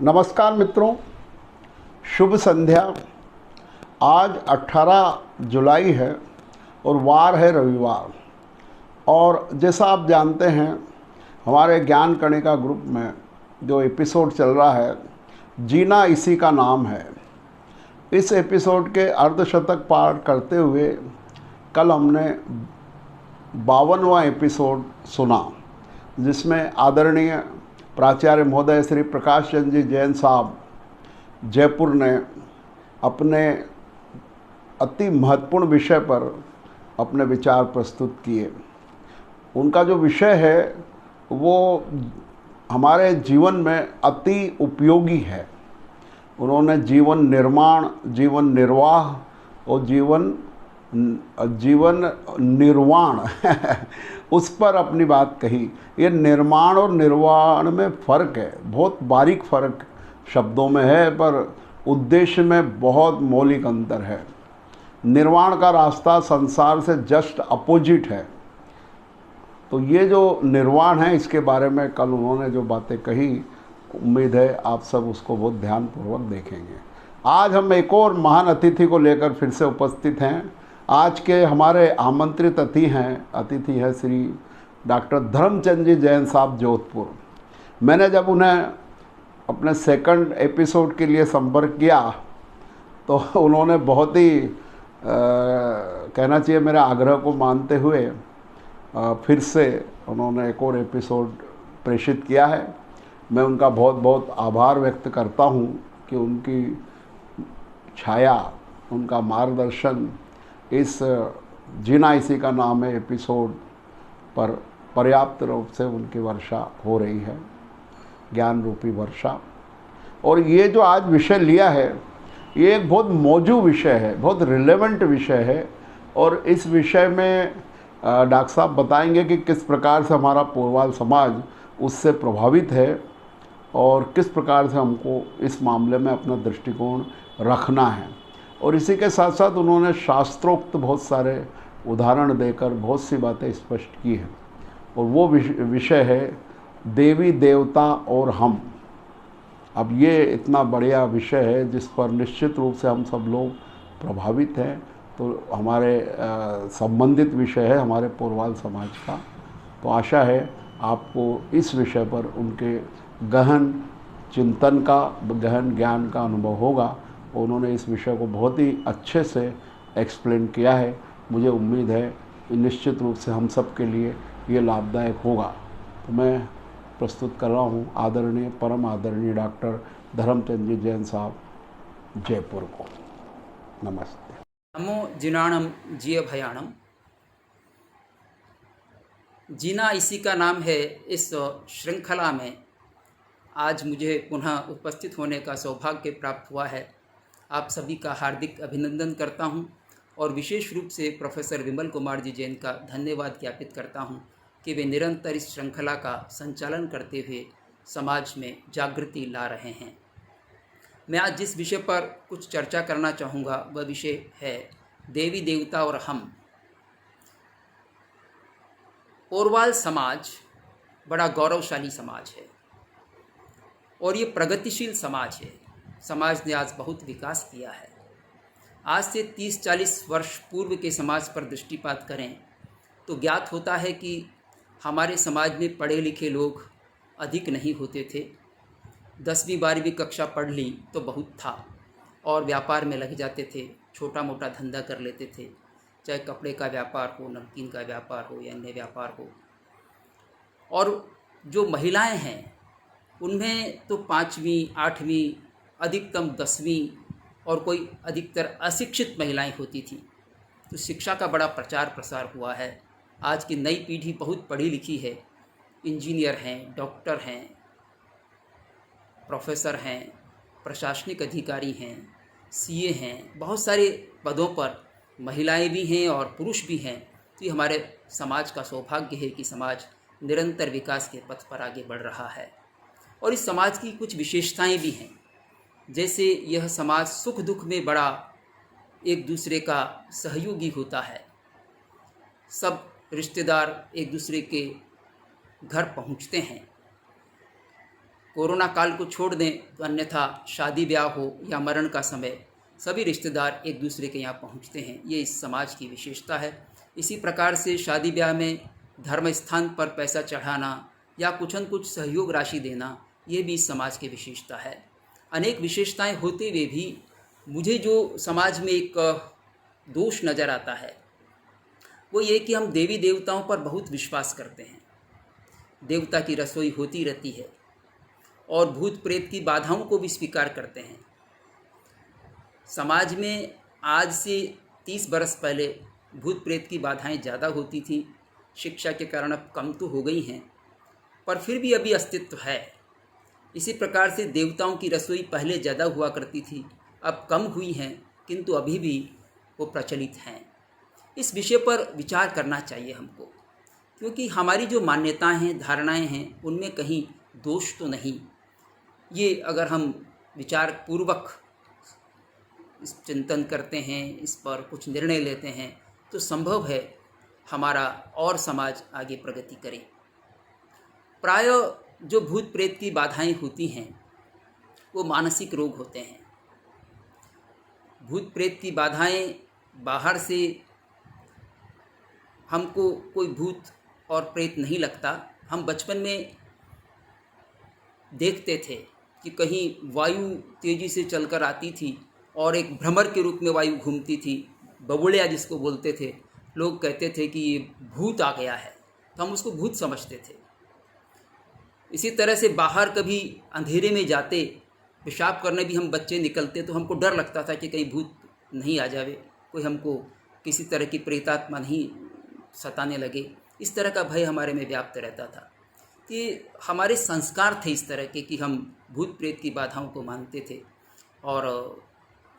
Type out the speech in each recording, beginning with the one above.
नमस्कार मित्रों, शुभ संध्या। आज 18 जुलाई है और वार है रविवार। और जैसा आप जानते हैं, हमारे ज्ञान कणिका ग्रुप में जो एपिसोड चल रहा है, जीना इसी का नाम है। इस एपिसोड के अर्धशतक पार करते हुए कल हमने 52वां एपिसोड सुना, जिसमें आदरणीय प्राचार्य महोदय श्री प्रकाश चंद्र जी जैन साहब जयपुर ने अपने अति महत्वपूर्ण विषय पर अपने विचार प्रस्तुत किए। उनका जो विषय है वो हमारे जीवन में अति उपयोगी है। उन्होंने जीवन निर्माण, जीवन निर्वाह और जीवन निर्वाण उस पर अपनी बात कही। ये निर्माण और निर्वाण में फ़र्क है, बहुत बारीक फ़र्क शब्दों में है, पर उद्देश्य में बहुत मौलिक अंतर है। निर्वाण का रास्ता संसार से जस्ट अपोजिट है। तो ये जो निर्वाण है, इसके बारे में कल उन्होंने जो बातें कही, उम्मीद है आप सब उसको बहुत ध्यानपूर्वक देखेंगे। आज हम एक और महान अतिथि को लेकर फिर से उपस्थित हैं। आज के हमारे आमंत्रित अतिथि हैं श्री डॉक्टर धर्मचंद जी जैन साहब जोधपुर। मैंने जब उन्हें अपने सेकंड एपिसोड के लिए संपर्क किया तो उन्होंने बहुत ही कहना चाहिए मेरे आग्रह को मानते हुए फिर से उन्होंने एक और एपिसोड प्रेषित किया है। मैं उनका बहुत बहुत आभार व्यक्त करता हूं कि उनकी छाया, उनका मार्गदर्शन इस जीना इसी का नाम है एपिसोड पर पर्याप्त रूप से उनकी वर्षा हो रही है, ज्ञान रूपी वर्षा। और ये जो आज विषय लिया है, ये एक बहुत मौजूद विषय है, बहुत रिलेवेंट विषय है। और इस विषय में डॉक्टर साहब बताएंगे कि किस प्रकार से हमारा पूर्वाल समाज उससे प्रभावित है और किस प्रकार से हमको इस मामले में अपना दृष्टिकोण रखना है। और इसी के साथ साथ उन्होंने शास्त्रोक्त बहुत सारे उदाहरण देकर बहुत सी बातें स्पष्ट की हैं। और वो विषय है देवी देवता और हम। अब ये इतना बढ़िया विषय है जिस पर निश्चित रूप से हम सब लोग प्रभावित हैं। तो हमारे संबंधित विषय है हमारे पूर्वाल समाज का। तो आशा है आपको इस विषय पर उनके गहन चिंतन का, गहन ज्ञान का अनुभव होगा। उन्होंने इस विषय को बहुत ही अच्छे से एक्सप्लेन किया है। मुझे उम्मीद है कि निश्चित रूप से हम सब के लिए ये लाभदायक होगा। तो मैं प्रस्तुत कर रहा हूँ आदरणीय, परम आदरणीय डॉक्टर धर्मचंद जी जैन साहब जयपुर को। नमस्ते। नमो जिनाणम जिय भयाणम। जीना इसी का नाम है। इस श्रृंखला में आज मुझे पुनः उपस्थित होने का सौभाग्य प्राप्त हुआ है। आप सभी का हार्दिक अभिनंदन करता हूं और विशेष रूप से प्रोफेसर विमल कुमार जी जैन का धन्यवाद ज्ञापित करता हूं कि वे निरंतर इस श्रृंखला का संचालन करते हुए समाज में जागृति ला रहे हैं। मैं आज जिस विषय पर कुछ चर्चा करना चाहूँगा वह विषय है देवी देवता और हम। पूर्वाल समाज बड़ा गौरवशाली समाज है और ये प्रगतिशील समाज है। समाज ने आज बहुत विकास किया है। आज से 30-40 वर्ष पूर्व के समाज पर दृष्टिपात करें तो ज्ञात होता है कि हमारे समाज में पढ़े लिखे लोग अधिक नहीं होते थे। 10वीं 12वीं कक्षा पढ़ ली तो बहुत था और व्यापार में लग जाते थे, छोटा मोटा धंधा कर लेते थे, चाहे कपड़े का व्यापार हो, नमकीन का व्यापार हो या अन्य व्यापार हो। और जो महिलाएं हैं उनमें तो 5वीं 8वीं, अधिकतम 10वीं और कोई अधिकतर अशिक्षित महिलाएं होती थी। तो शिक्षा का बड़ा प्रचार प्रसार हुआ है। आज की नई पीढ़ी बहुत पढ़ी लिखी है, इंजीनियर हैं, डॉक्टर हैं, प्रोफेसर हैं, प्रशासनिक अधिकारी हैं, सीए हैं, बहुत सारे पदों पर महिलाएं भी हैं और पुरुष भी हैं। तो ये हमारे समाज का सौभाग्य है कि समाज निरंतर विकास के पथ पर आगे बढ़ रहा है। और इस समाज की कुछ विशेषताएं भी हैं, जैसे यह समाज सुख दुख में बड़ा एक दूसरे का सहयोगी होता है। सब रिश्तेदार एक दूसरे के घर पहुंचते हैं। कोरोना काल को छोड़ दें तो अन्यथा शादी ब्याह हो या मरण का समय सभी रिश्तेदार एक दूसरे के यहाँ पहुँचते हैं। ये इस समाज की विशेषता है। इसी प्रकार से शादी ब्याह में धर्म स्थान पर पैसा चढ़ाना या कुछ न कुछ सहयोग राशि देना, ये भी इस समाज की विशेषता है। अनेक विशेषताएं होते हुए भी मुझे जो समाज में एक दोष नज़र आता है वो ये कि हम देवी देवताओं पर बहुत विश्वास करते हैं। देवता की रसोई होती रहती है और भूत प्रेत की बाधाओं को भी स्वीकार करते हैं। समाज में आज से 30 बरस पहले भूत प्रेत की बाधाएं ज़्यादा होती थी, शिक्षा के कारण अब कम तो हो गई हैं, पर फिर भी अभी अस्तित्व है। इसी प्रकार से देवताओं की रसोई पहले ज़्यादा हुआ करती थी, अब कम हुई हैं, किंतु अभी भी वो प्रचलित हैं। इस विषय पर विचार करना चाहिए हमको, क्योंकि हमारी जो मान्यताएं हैं, धारणाएं हैं, उनमें कहीं दोष तो नहीं। ये अगर हम विचार पूर्वक इस चिंतन करते हैं, इस पर कुछ निर्णय लेते हैं, तो संभव है हमारा और समाज आगे प्रगति करे। प्रायः जो भूत प्रेत की बाधाएं होती हैं वो मानसिक रोग होते हैं। भूत प्रेत की बाधाएं बाहर से हमको कोई भूत और प्रेत नहीं लगता। हम बचपन में देखते थे कि कहीं वायु तेज़ी से चलकर आती थी और एक भ्रमर के रूप में वायु घूमती थी, बबुलिया जिसको बोलते थे। लोग कहते थे कि ये भूत आ गया है, तो हम उसको भूत समझते थे। इसी तरह से बाहर कभी अंधेरे में जाते, पेशाब करने भी हम बच्चे निकलते तो हमको डर लगता था कि कहीं भूत नहीं आ जावे, कोई हमको किसी तरह की प्रेतात्मा नहीं सताने लगे। इस तरह का भय हमारे में व्याप्त रहता था कि हमारे संस्कार थे इस तरह के कि हम भूत प्रेत की बाधाओं को मानते थे, और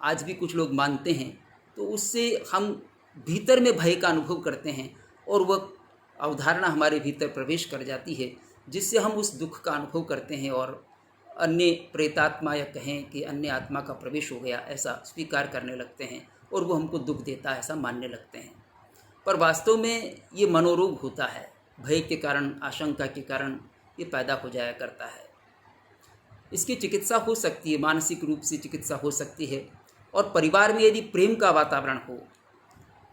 आज भी कुछ लोग मानते हैं। तो उससे हम भीतर में भय का अनुभव करते हैं और वह अवधारणा हमारे भीतर प्रवेश कर जाती है, जिससे हम उस दुख का अनुभव करते हैं और अन्य प्रेतात्मा या कहें कि अन्य आत्मा का प्रवेश हो गया ऐसा स्वीकार करने लगते हैं और वो हमको दुख देता है ऐसा मानने लगते हैं। पर वास्तव में ये मनोरोग होता है, भय के कारण, आशंका के कारण ये पैदा हो जाया करता है। इसकी चिकित्सा हो सकती है, मानसिक रूप से चिकित्सा हो सकती है, और परिवार में यदि प्रेम का वातावरण हो,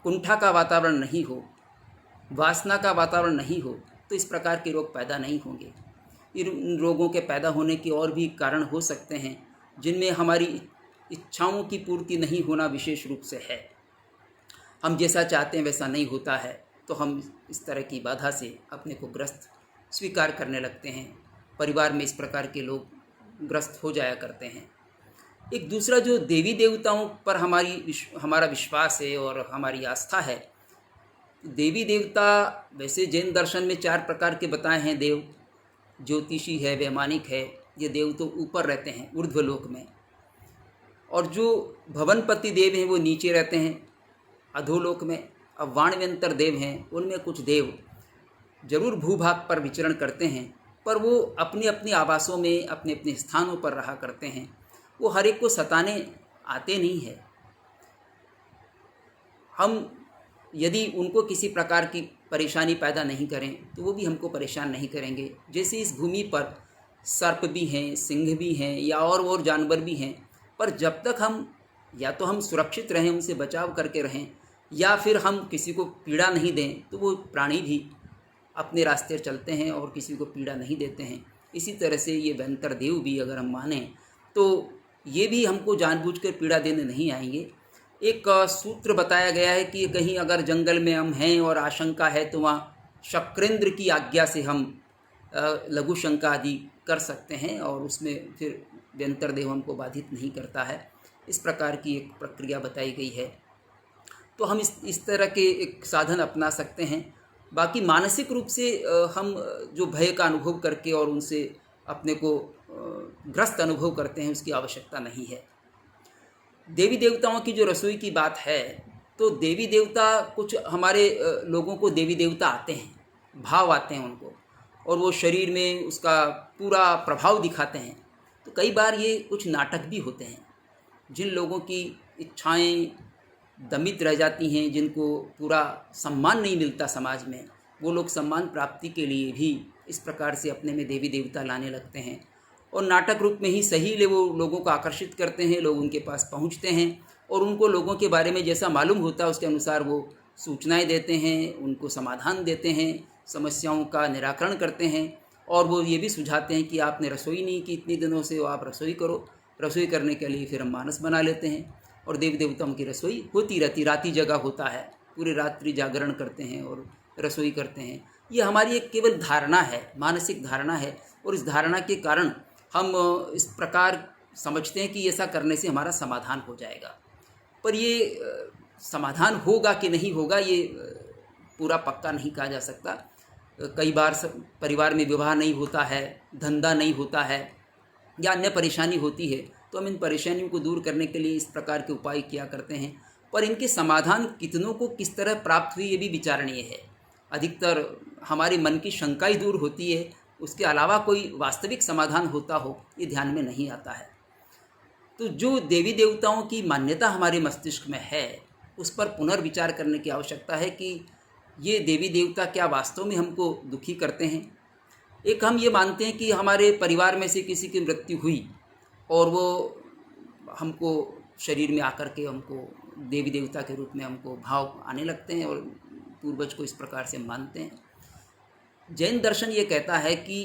कुंठा का वातावरण नहीं हो, वासना का वातावरण नहीं हो, तो इस प्रकार के रोग पैदा नहीं होंगे। इन रोगों के पैदा होने के और भी कारण हो सकते हैं, जिनमें हमारी इच्छाओं की पूर्ति नहीं होना विशेष रूप से है। हम जैसा चाहते हैं वैसा नहीं होता है, तो हम इस तरह की बाधा से अपने को ग्रस्त स्वीकार करने लगते हैं। परिवार में इस प्रकार के लोग ग्रस्त हो जाया करते हैं। एक दूसरा जो देवी देवताओं पर हमारा विश्वास है और हमारी आस्था है। देवी देवता वैसे जैन दर्शन में 4 प्रकार के बताए हैं देव। ज्योतिषी है, वैमानिक है, ये देव तो ऊपर रहते हैं ऊर्ध्वलोक में, और जो भवनपति देव हैं वो नीचे रहते हैं अधोलोक में। अब वाणव्यंतर देव हैं, उनमें कुछ देव जरूर भूभाग पर विचरण करते हैं, पर वो अपने अपने आवासों में, अपने अपने स्थानों पर रहा करते हैं। वो हर एक को सताने आते नहीं है। हम यदि उनको किसी प्रकार की परेशानी पैदा नहीं करें तो वो भी हमको परेशान नहीं करेंगे। जैसे इस भूमि पर सर्प भी हैं, सिंह भी हैं, या और जानवर भी हैं, पर जब तक हम या तो हम सुरक्षित रहें, उनसे बचाव करके रहें, या फिर हम किसी को पीड़ा नहीं दें, तो वो प्राणी भी अपने रास्ते चलते हैं और किसी को पीड़ा नहीं देते हैं। इसी तरह से ये वैंतर देव भी अगर हम मानें तो ये भी हमको जानबूझकर पीड़ा देने नहीं आएंगे। एक सूत्र बताया गया है कि कहीं अगर जंगल में हम हैं और आशंका है तो वहाँ शक्रेंद्र की आज्ञा से हम लघु शंका आदि कर सकते हैं, और उसमें फिर व्यंतर देव हमको बाधित नहीं करता है। इस प्रकार की एक प्रक्रिया बताई गई है। तो हम इस तरह के एक साधन अपना सकते हैं। बाकी मानसिक रूप से हम जो भय का अनुभव करके और उनसे अपने को ग्रस्त अनुभव करते हैं, उसकी आवश्यकता नहीं है। देवी देवताओं की जो रसोई की बात है, तो देवी देवता कुछ हमारे लोगों को देवी देवता आते हैं, भाव आते हैं उनको, और वो शरीर में उसका पूरा प्रभाव दिखाते हैं। तो कई बार ये कुछ नाटक भी होते हैं। जिन लोगों की इच्छाएं दमित रह जाती हैं, जिनको पूरा सम्मान नहीं मिलता समाज में, वो लोग सम्मान प्राप्ति के लिए भी इस प्रकार से अपने में देवी देवता लाने लगते हैं और नाटक रूप में ही सही ले वो लोगों को आकर्षित करते हैं, लोग उनके पास पहुंचते हैं और उनको लोगों के बारे में जैसा मालूम होता है उसके अनुसार वो सूचनाएं देते हैं, उनको समाधान देते हैं, समस्याओं का निराकरण करते हैं और वो ये भी सुझाते हैं कि आपने रसोई नहीं की इतने दिनों से, आप रसोई करो। रसोई करने के लिए फिर हम मानस बना लेते हैं और देवी देवताओं की रसोई होती रहती, राती जगह होता है, पूरी रात्रि जागरण करते हैं और रसोई करते हैं। ये हमारी एक केवल धारणा है, मानसिक धारणा है और इस धारणा के कारण हम इस प्रकार समझते हैं कि ऐसा करने से हमारा समाधान हो जाएगा। पर ये समाधान होगा कि नहीं होगा ये पूरा पक्का नहीं कहा जा सकता। कई बार परिवार में विवाह नहीं होता है, धंधा नहीं होता है या अन्य परेशानी होती है, तो हम इन परेशानियों को दूर करने के लिए इस प्रकार के उपाय किया करते हैं। पर इनके समाधान कितनों को किस तरह प्राप्त हुई ये भी विचारणीय है। अधिकतर हमारे मन की शंका ही दूर होती है, उसके अलावा कोई वास्तविक समाधान होता हो ये ध्यान में नहीं आता है। तो जो देवी देवताओं की मान्यता हमारे मस्तिष्क में है उस पर पुनर्विचार करने की आवश्यकता है कि ये देवी देवता क्या वास्तव में हमको दुखी करते हैं। एक हम ये मानते हैं कि हमारे परिवार में से किसी की मृत्यु हुई और वो हमको शरीर में आकर के हमको देवी देवता के रूप में हमको भाव आने लगते हैं और पूर्वज को इस प्रकार से मानते हैं। जैन दर्शन ये कहता है कि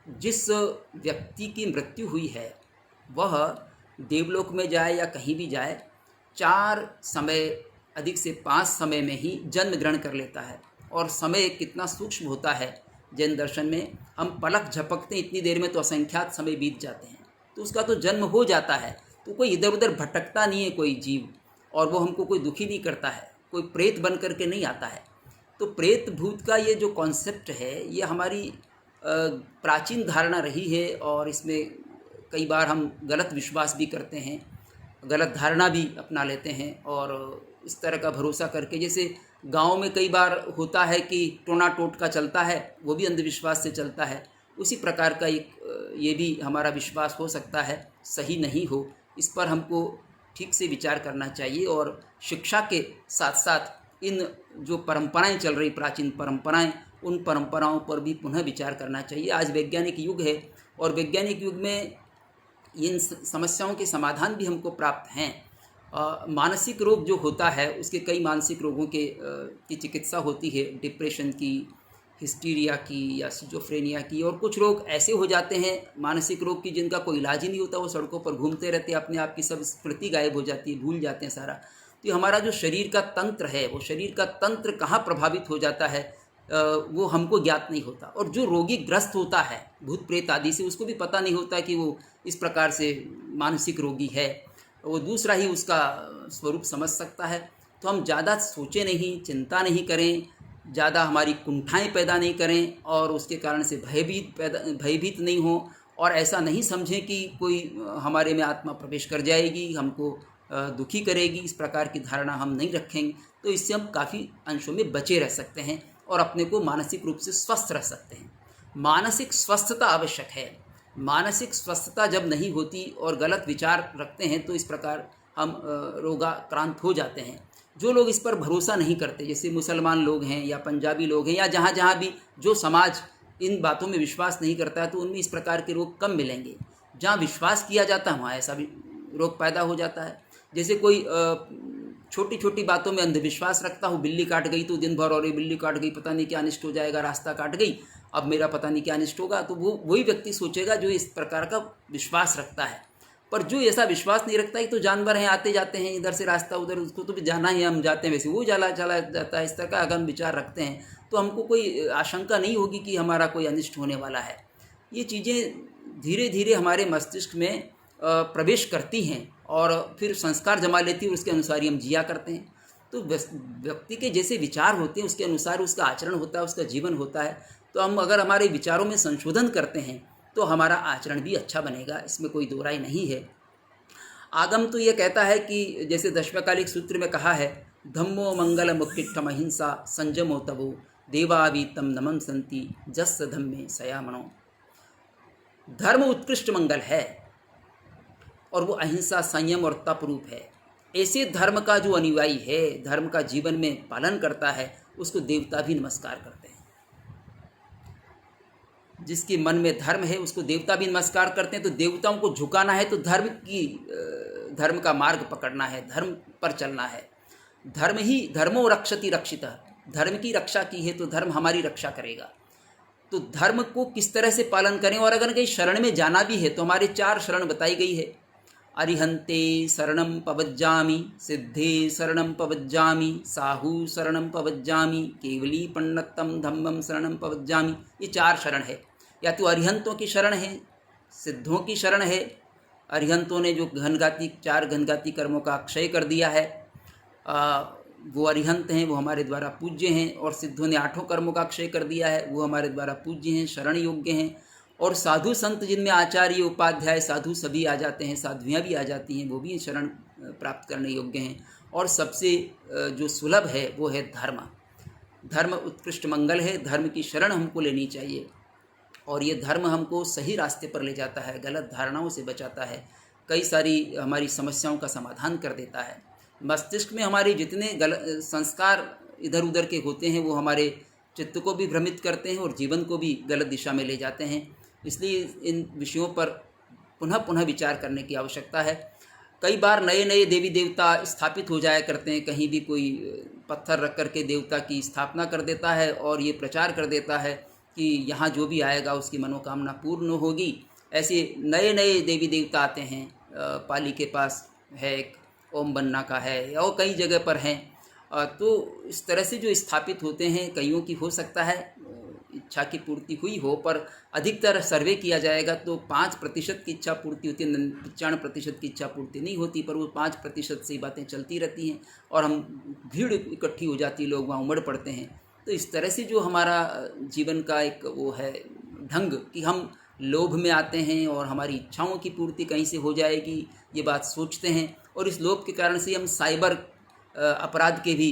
जिस व्यक्ति की मृत्यु हुई है वह देवलोक में जाए या कहीं भी जाए 4 समय अधिक से 5 समय में ही जन्म ग्रहण कर लेता है। और समय कितना सूक्ष्म होता है जैन दर्शन में, हम पलक झपकते इतनी देर में तो असंख्यात समय बीत जाते हैं, तो उसका तो जन्म हो जाता है। तो कोई इधर उधर भटकता नहीं है कोई जीव, और वो हमको कोई दुखी नहीं करता है, कोई प्रेत बन करके नहीं आता है। तो प्रेत भूत का ये जो कॉन्सेप्ट है ये हमारी प्राचीन धारणा रही है और इसमें कई बार हम गलत विश्वास भी करते हैं, गलत धारणा भी अपना लेते हैं और इस तरह का भरोसा करके, जैसे गांव में कई बार होता है कि टोना टोटका चलता है, वो भी अंधविश्वास से चलता है। उसी प्रकार का एक ये भी हमारा विश्वास हो सकता है, सही नहीं हो, इस पर हमको ठीक से विचार करना चाहिए और शिक्षा के साथ साथ इन जो परंपराएं चल रही, प्राचीन परंपराएं, उन परंपराओं पर भी पुनः विचार करना चाहिए। आज वैज्ञानिक युग है और वैज्ञानिक युग में इन समस्याओं के समाधान भी हमको प्राप्त हैं। मानसिक रोग जो होता है उसके कई मानसिक रोगों की चिकित्सा होती है, डिप्रेशन की, हिस्टीरिया की या सिजोफ्रेनिया की, और कुछ रोग ऐसे हो जाते हैं मानसिक रोग की जिनका कोई इलाज ही नहीं होता, वो सड़कों पर घूमते रहते हैं, अपने आप की सब स्मृति गायब हो जाती है, भूल जाते हैं सारा। तो हमारा जो शरीर का तंत्र है, वो शरीर का तंत्र कहाँ प्रभावित हो जाता है वो हमको ज्ञात नहीं होता। और जो रोगी ग्रस्त होता है भूत प्रेत आदि से, उसको भी पता नहीं होता कि वो इस प्रकार से मानसिक रोगी है, वो दूसरा ही उसका स्वरूप समझ सकता है। तो हम ज़्यादा सोचें नहीं, चिंता नहीं करें, ज़्यादा हमारी कुंठाएं पैदा नहीं करें और उसके कारण से भयभीत नहीं हो, और ऐसा नहीं समझें कि कोई हमारे में आत्मा प्रवेश कर जाएगी, हमको दुखी करेगी, इस प्रकार की धारणा हम नहीं रखेंगे। तो इससे हम काफ़ी अंशों में बचे रह सकते हैं और अपने को मानसिक रूप से स्वस्थ रह सकते हैं। मानसिक स्वस्थता आवश्यक है। मानसिक स्वस्थता जब नहीं होती और गलत विचार रखते हैं तो इस प्रकार हम रोगाक्रांत हो जाते हैं। जो लोग इस पर भरोसा नहीं करते, जैसे मुसलमान लोग हैं या पंजाबी लोग हैं या जहाँ जहाँ भी जो समाज इन बातों में विश्वास नहीं करता है, तो उनमें इस प्रकार के रोग कम मिलेंगे। जहाँ विश्वास किया जाता है वहाँ ऐसा भी रोग पैदा हो जाता है। जैसे कोई छोटी छोटी बातों में अंधविश्वास रखता हूँ, बिल्ली काट गई तो दिन भर, और ये बिल्ली काट गई पता नहीं क्या अनिष्ट हो जाएगा, रास्ता काट गई अब मेरा पता नहीं क्या अनिष्ट होगा, तो वो वही व्यक्ति सोचेगा जो इस प्रकार का विश्वास रखता है। पर जो ऐसा विश्वास नहीं रखता है, तो जानवर हैं, आते जाते हैं, इधर से रास्ता उधर, उसको तो भी जाना ही, हम जाते हैं वैसे वो चला जाता है। इस तरह का अगर हम विचार रखते हैं तो हमको कोई आशंका नहीं होगी कि हमारा कोई अनिष्ट होने वाला है। ये चीज़ें धीरे धीरे हमारे मस्तिष्क में प्रवेश करती हैं और फिर संस्कार जमा लेती है, उसके अनुसार ही हम जिया करते हैं। तो व्यक्ति के जैसे विचार होते हैं उसके अनुसार उसका आचरण होता है, उसका जीवन होता है। तो हम अगर हमारे विचारों में संशोधन करते हैं तो हमारा आचरण भी अच्छा बनेगा, इसमें कोई दो राय नहीं है। आगम तो ये कहता है कि जैसे दशमकालिक सूत्र में कहा है, धम्मो मंगल मुक्तिष्ठम अहिंसा संयमो तवो देवावीतम नमन संति जस धम्मे सयामणो। धर्म उत्कृष्ट मंगल है और वो अहिंसा, संयम और तप रूप है। ऐसे धर्म का जो अनुयायी है, धर्म का जीवन में पालन करता है, उसको देवता भी नमस्कार करते हैं। जिसके मन में धर्म है उसको देवता भी नमस्कार करते हैं। तो देवताओं को झुकाना है तो धर्म का मार्ग पकड़ना है, धर्म पर चलना है। धर्म ही धर्मो रक्षति रक्षितः, धर्म की रक्षा की है तो धर्म हमारी रक्षा करेगा। तो धर्म को किस तरह से पालन करें, और अगर कहीं शरण में जाना भी है तो हमारे 4 शरण बताई गई है। अरिहंते शरणम पवज्जामि, सिद्धे शरणम पवज्जामि, साहू शरणम पवज्जामि, केवली पंडितम धम्मम शरणम पवज्जामि। ये 4 शरण है। या तो अरिहंतों की शरण है, सिद्धों की शरण है। अरिहंतों ने जो 4 घनघाती कर्मों का अक्षय कर दिया है, वो अरिहंत हैं, वो हमारे द्वारा पूज्य हैं। और सिद्धों ने 8 कर्मों का अक्षय कर दिया है, वो हमारे द्वारा पूज्य हैं, शरण योग्य हैं। और साधु संत जिनमें आचार्य उपाध्याय साधु सभी आ जाते हैं, साधुयाँ भी आ जाती हैं, वो भी शरण प्राप्त करने योग्य हैं। और सबसे जो सुलभ है वो है धर्म। धर्म उत्कृष्ट मंगल है, धर्म की शरण हमको लेनी चाहिए। और ये धर्म हमको सही रास्ते पर ले जाता है, गलत धारणाओं से बचाता है, कई सारी हमारी समस्याओं का समाधान कर देता है। मस्तिष्क में हमारे जितने गलत संस्कार इधर उधर के होते हैं वो हमारे चित्त को भी भ्रमित करते हैं और जीवन को भी गलत दिशा में ले जाते हैं। इसलिए इन विषयों पर पुनः पुनः विचार करने की आवश्यकता है। कई बार नए नए देवी देवता स्थापित हो जाया करते हैं, कहीं भी कोई पत्थर रख कर के देवता की स्थापना कर देता है और ये प्रचार कर देता है कि यहाँ जो भी आएगा उसकी मनोकामना पूर्ण होगी। ऐसे नए नए देवी देवता आते हैं। पाली के पास है एक, ओम बन्ना का है, और कई जगह पर हैं। तो इस तरह से जो स्थापित होते हैं, कईयों की हो सकता है इच्छा की पूर्ति हुई हो, पर अधिकतर सर्वे किया जाएगा तो 5% की इच्छा पूर्ति होती है, 95% की इच्छा पूर्ति नहीं होती। पर वो 5% से ही बातें चलती रहती हैं और हम भीड़ इकट्ठी हो जाती है, लोग वहाँ उमड़ पड़ते हैं। तो इस तरह से जो हमारा जीवन का एक वो है ढंग कि हम लोभ में आते हैं और हमारी इच्छाओं की पूर्ति कहीं से हो जाएगी, ये बात सोचते हैं। और इस लोभ के कारण से हम साइबर अपराध के भी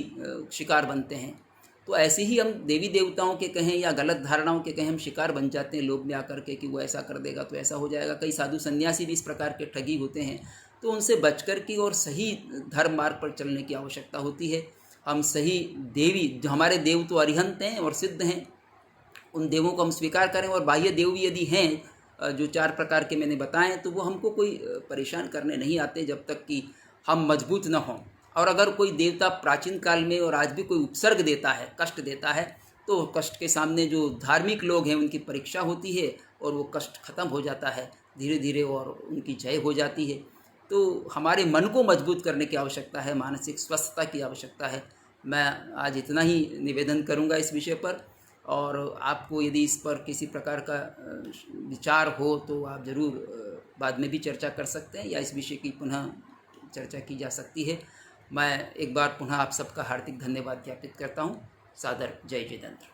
शिकार बनते हैं। तो ऐसे ही हम देवी देवताओं के कहें या गलत धारणाओं के कहें हम शिकार बन जाते हैं लोभ में आकर के कि वो ऐसा कर देगा तो ऐसा हो जाएगा। कई साधु सन्यासी भी इस प्रकार के ठगी होते हैं। तो उनसे बचकर की और सही धर्म मार्ग पर चलने की आवश्यकता होती है। हम सही देवी, जो हमारे देव तो अरिहंत हैं और सिद्ध हैं, उन देवों को हम स्वीकार करें। और बाह्य देव भी यदि हैं जो 4 प्रकार के मैंने बताएं, तो वो हमको कोई परेशान करने नहीं आते जब तक कि हम मजबूत न हों। और अगर कोई देवता प्राचीन काल में और आज भी कोई उपसर्ग देता है, कष्ट देता है, तो कष्ट के सामने जो धार्मिक लोग हैं उनकी परीक्षा होती है और वो कष्ट खत्म हो जाता है धीरे धीरे और उनकी जय हो जाती है। तो हमारे मन को मजबूत करने की आवश्यकता है, मानसिक स्वस्थता की आवश्यकता है। मैं आज इतना ही निवेदन करूंगा इस विषय पर। और आपको यदि इस पर किसी प्रकार का विचार हो तो आप ज़रूर बाद में भी चर्चा कर सकते हैं या इस विषय की पुनः चर्चा की जा सकती है। मैं एक बार पुनः आप सबका हार्दिक धन्यवाद ज्ञापित करता हूँ। सादर जय जितेंद्र।